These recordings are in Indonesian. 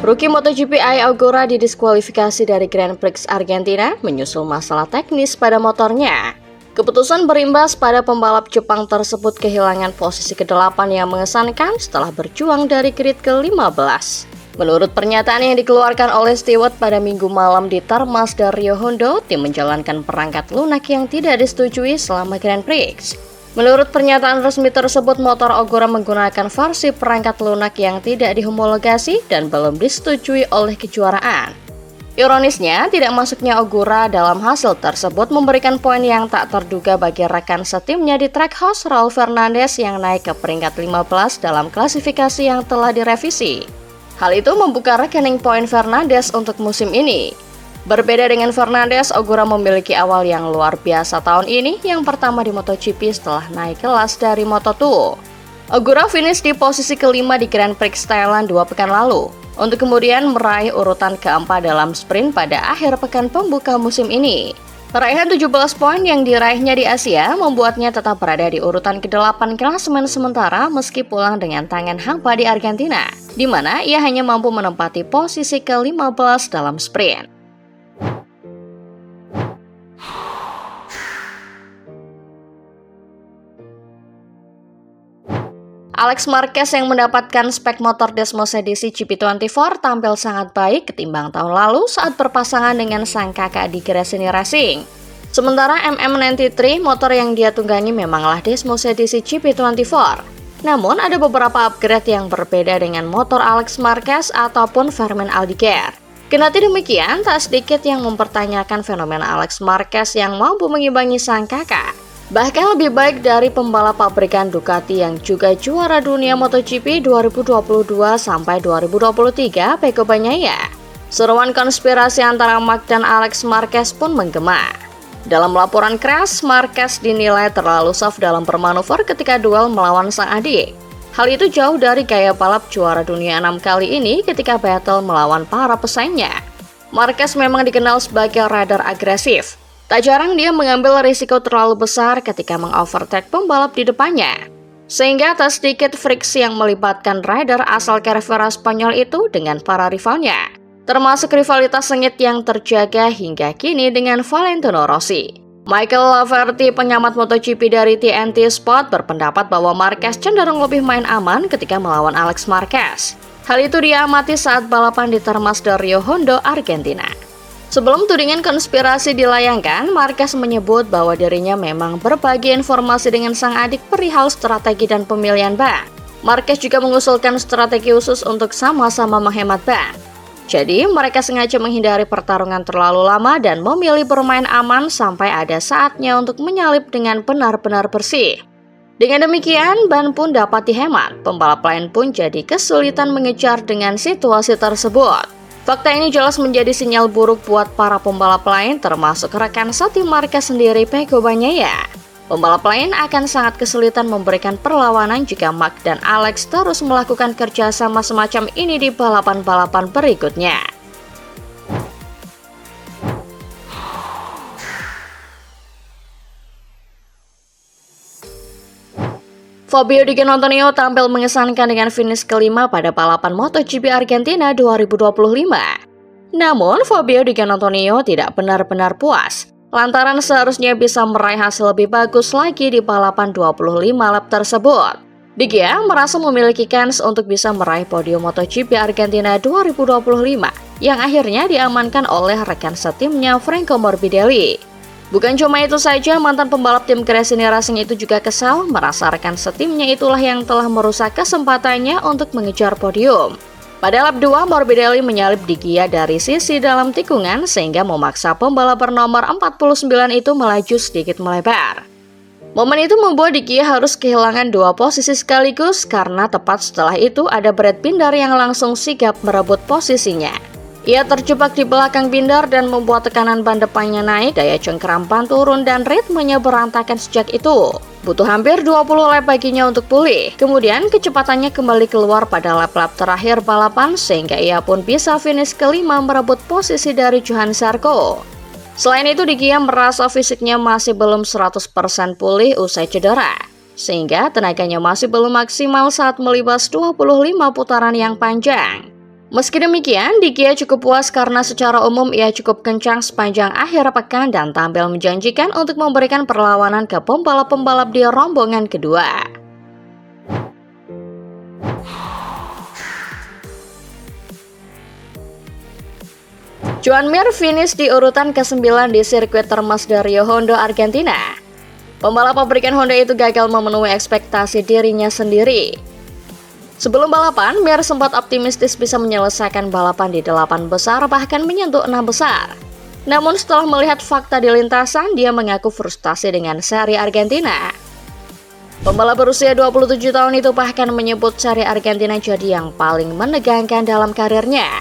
Rookie MotoGP Ai Ogura didiskualifikasi dari Grand Prix Argentina menyusul masalah teknis pada motornya. Keputusan berimbas pada pembalap Jepang tersebut kehilangan posisi ke-8 yang mengesankan setelah berjuang dari grid ke-15. Menurut pernyataan yang dikeluarkan oleh Stewart pada Minggu malam di Termasda Rio Hondo, tim menjalankan perangkat lunak yang tidak disetujui selama Grand Prix. Menurut pernyataan resmi tersebut, motor Ogura menggunakan versi perangkat lunak yang tidak dihomologasi dan belum disetujui oleh kejuaraan. Ironisnya, tidak masuknya Ogura dalam hasil tersebut memberikan poin yang tak terduga bagi rekan setimnya di Trackhouse, Raul Fernandez yang naik ke peringkat 15 dalam klasifikasi yang telah direvisi. Hal itu membuka rekening poin Fernandez untuk musim ini. Berbeda dengan Fernandez, Ogura memiliki awal yang luar biasa tahun ini, yang pertama di MotoGP setelah naik kelas dari Moto2. Ogura finish di posisi kelima di Grand Prix Thailand 2 pekan lalu, untuk kemudian meraih urutan keempat dalam sprint pada akhir pekan pembuka musim ini. Raihan 17 poin yang diraihnya di Asia membuatnya tetap berada di urutan ke-8 klasemen sementara meski pulang dengan tangan hampa di Argentina, di mana ia hanya mampu menempati posisi ke-15 dalam sprint. Alex Marquez yang mendapatkan spek motor Desmos edisi GP24 tampil sangat baik ketimbang tahun lalu saat berpasangan dengan sang kakak di Gresini Racing. Sementara MM93 motor yang dia tunggangi memanglah Desmos edisi GP24. Namun ada beberapa upgrade yang berbeda dengan motor Alex Marquez ataupun Fermin Aldiger. Kendati demikian, tak sedikit yang mempertanyakan fenomena Alex Marquez yang mampu mengimbangi sang kakak. Bahkan lebih baik dari pembalap pabrikan Ducati yang juga juara dunia MotoGP 2022 sampai 2023, Pecco Bagnaia. Seruan konspirasi antara Mark dan Alex Marquez pun menggema. Dalam laporan keras, Marquez dinilai terlalu soft dalam bermanuver ketika duel melawan sang adik. Hal itu jauh dari gaya balap juara dunia 6 kali ini ketika battle melawan para pesaingnya. Marquez memang dikenal sebagai rider agresif. Tak jarang dia mengambil risiko terlalu besar ketika mengovertake pembalap di depannya. Sehingga tak sedikit friksi yang melibatkan rider asal Cervera Spanyol itu dengan para rivalnya. Termasuk rivalitas sengit yang terjaga hingga kini dengan Valentino Rossi. Michael Laverty, pengamat MotoGP dari TNT Sport, berpendapat bahwa Marquez cenderung lebih main aman ketika melawan Alex Marquez. Hal itu diamati saat balapan di Termasda Rio Hondo, Argentina. Sebelum tudingan konspirasi dilayangkan, Marquez menyebut bahwa dirinya memang berbagi informasi dengan sang adik perihal strategi dan pemilihan ban. Marquez juga mengusulkan strategi khusus untuk sama-sama menghemat ban. Jadi, mereka sengaja menghindari pertarungan terlalu lama dan memilih bermain aman sampai ada saatnya untuk menyalip dengan benar-benar bersih. Dengan demikian, ban pun dapat dihemat. Pembalap lain pun jadi kesulitan mengejar dengan situasi tersebut. Fakta ini jelas menjadi sinyal buruk buat para pembalap lain, termasuk rekan setim Marquez sendiri, Pecco Bagnaia. Pembalap lain akan sangat kesulitan memberikan perlawanan jika Mark dan Alex terus melakukan kerjasama semacam ini di balapan-balapan berikutnya. Fabio Di Giannantonio tampil mengesankan dengan finish kelima pada balapan MotoGP Argentina 2025. Namun, Fabio Di Giannantonio tidak benar-benar puas, lantaran seharusnya bisa meraih hasil lebih bagus lagi di balapan 25 lap tersebut. Di Gia merasa memiliki kans untuk bisa meraih podium MotoGP Argentina 2025, yang akhirnya diamankan oleh rekan setimnya Franco Morbidelli. Bukan cuma itu saja, mantan pembalap tim Gresini Racing itu juga kesal merasa rekan setimnya itulah yang telah merusak kesempatannya untuk mengejar podium. Pada lap 2, Morbidelli menyalip Di Gia dari sisi dalam tikungan sehingga memaksa pembalap bernomor 49 itu melaju sedikit melebar. Momen itu membuat Di Gia harus kehilangan 2 posisi sekaligus karena tepat setelah itu ada Brad Binder yang langsung sigap merebut posisinya. Ia terjebak di belakang Binder dan membuat tekanan ban depannya naik, daya cengkeram ban turun dan ritmenya berantakan sejak itu. Butuh hampir 20 lap baginya untuk pulih. Kemudian kecepatannya kembali keluar pada lap-lap terakhir balapan sehingga ia pun bisa finish kelima merebut posisi dari Johan Zarco. Selain itu, Di Gia merasa fisiknya masih belum 100% pulih usai cedera. sehingga tenaganya masih belum maksimal saat melibas 25 putaran yang panjang. Meski demikian, Di Gia cukup puas karena secara umum ia cukup kencang sepanjang akhir pekan dan tampil menjanjikan untuk memberikan perlawanan ke pembalap-pembalap di rombongan kedua. Joan Mir finish di urutan ke-9 di sirkuit termas dari Hondo, Argentina. Pembalap pabrikan Honda itu gagal memenuhi ekspektasi dirinya sendiri. Sebelum balapan, Mir sempat optimistis bisa menyelesaikan balapan di 8 besar bahkan menyentuh 6 besar. Namun setelah melihat fakta di lintasan, dia mengaku frustasi dengan seri Argentina. Pembalap berusia 27 tahun itu bahkan menyebut seri Argentina jadi yang paling menegangkan dalam karirnya.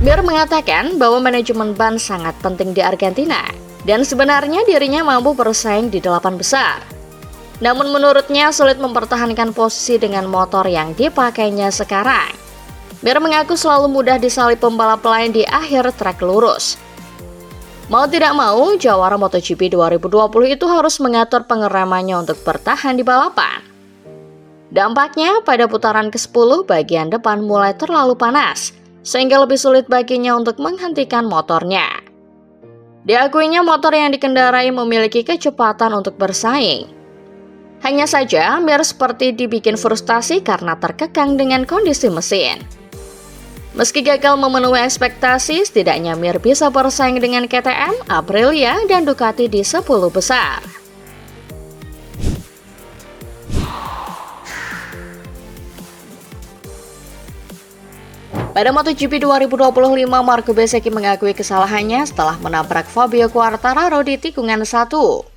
Mir mengatakan bahwa manajemen ban sangat penting di Argentina dan sebenarnya dirinya mampu bersaing di 8 besar. Namun menurutnya sulit mempertahankan posisi dengan motor yang dipakainya sekarang. Mir mengaku selalu mudah disalip pembalap lain di akhir trek lurus. Mau tidak mau, jawara MotoGP 2020 itu harus mengatur pengeremannya untuk bertahan di balapan. Dampaknya pada putaran ke-10 bagian depan mulai terlalu panas, sehingga lebih sulit baginya untuk menghentikan motornya. Diakuinya motor yang dikendarai memiliki kecepatan untuk bersaing. Hanya saja, Mir seperti dibikin frustasi karena terkekang dengan kondisi mesin. Meski gagal memenuhi ekspektasi, setidaknya Mir bisa bersaing dengan KTM, Aprilia, dan Ducati di 10 besar. Pada MotoGP 2025, Marco Bezzecchi mengakui kesalahannya setelah menabrak Fabio Quartararo di tikungan 1.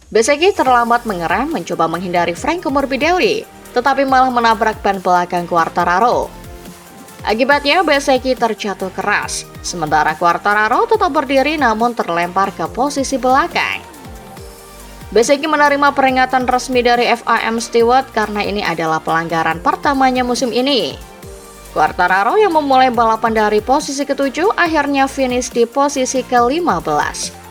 Bezzecchi terlambat mengerem mencoba menghindari Franco Morbidelli, tetapi malah menabrak ban belakang Quartararo. Akibatnya Bezzecchi terjatuh keras, sementara Quartararo tetap berdiri namun terlempar ke posisi belakang. Bezzecchi menerima peringatan resmi dari FIM Stewart karena ini adalah pelanggaran pertamanya musim ini. Quartararo yang memulai balapan dari posisi ke-7 akhirnya finish di posisi ke-15.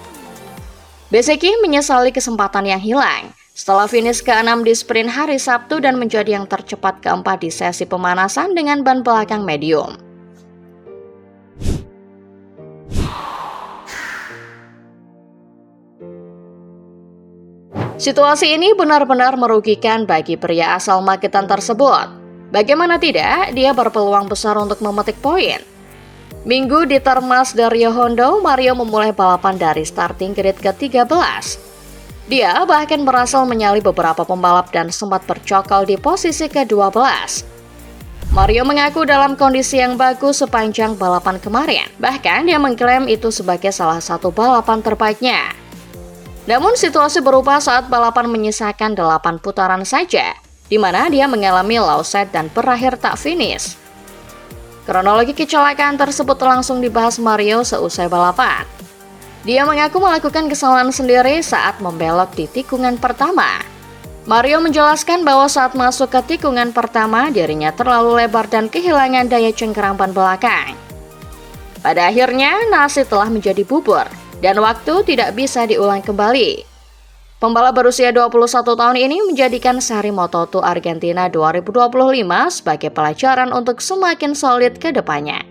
Bezzecchi menyesali kesempatan yang hilang setelah finish ke-6 di sprint hari Sabtu dan menjadi yang tercepat ke-4 di sesi pemanasan dengan ban belakang medium. Situasi ini benar-benar merugikan bagi pria asal Magetan tersebut. Bagaimana tidak, dia berpeluang besar untuk memetik poin. Minggu di termas dari Hondo, Mario memulai balapan dari starting grid ke-13. Dia bahkan berhasil menyalip beberapa pembalap dan sempat bercokol di posisi ke-12. Mario mengaku dalam kondisi yang bagus sepanjang balapan kemarin. Bahkan dia mengklaim itu sebagai salah satu balapan terbaiknya. Namun situasi berubah saat balapan menyisakan 8 putaran saja, di mana dia mengalami low set dan berakhir tak finish. Kronologi kecelakaan tersebut langsung dibahas Mario seusai balapan. Dia mengaku melakukan kesalahan sendiri saat membelok di tikungan pertama. Mario menjelaskan bahwa saat masuk ke tikungan pertama, dirinya terlalu lebar dan kehilangan daya cengkeram ban belakang. Pada akhirnya, nasi telah menjadi bubur, dan waktu tidak bisa diulang kembali. Pembalap berusia 21 tahun ini menjadikan seri Moto2 Argentina 2025 sebagai pelajaran untuk semakin solid ke depannya.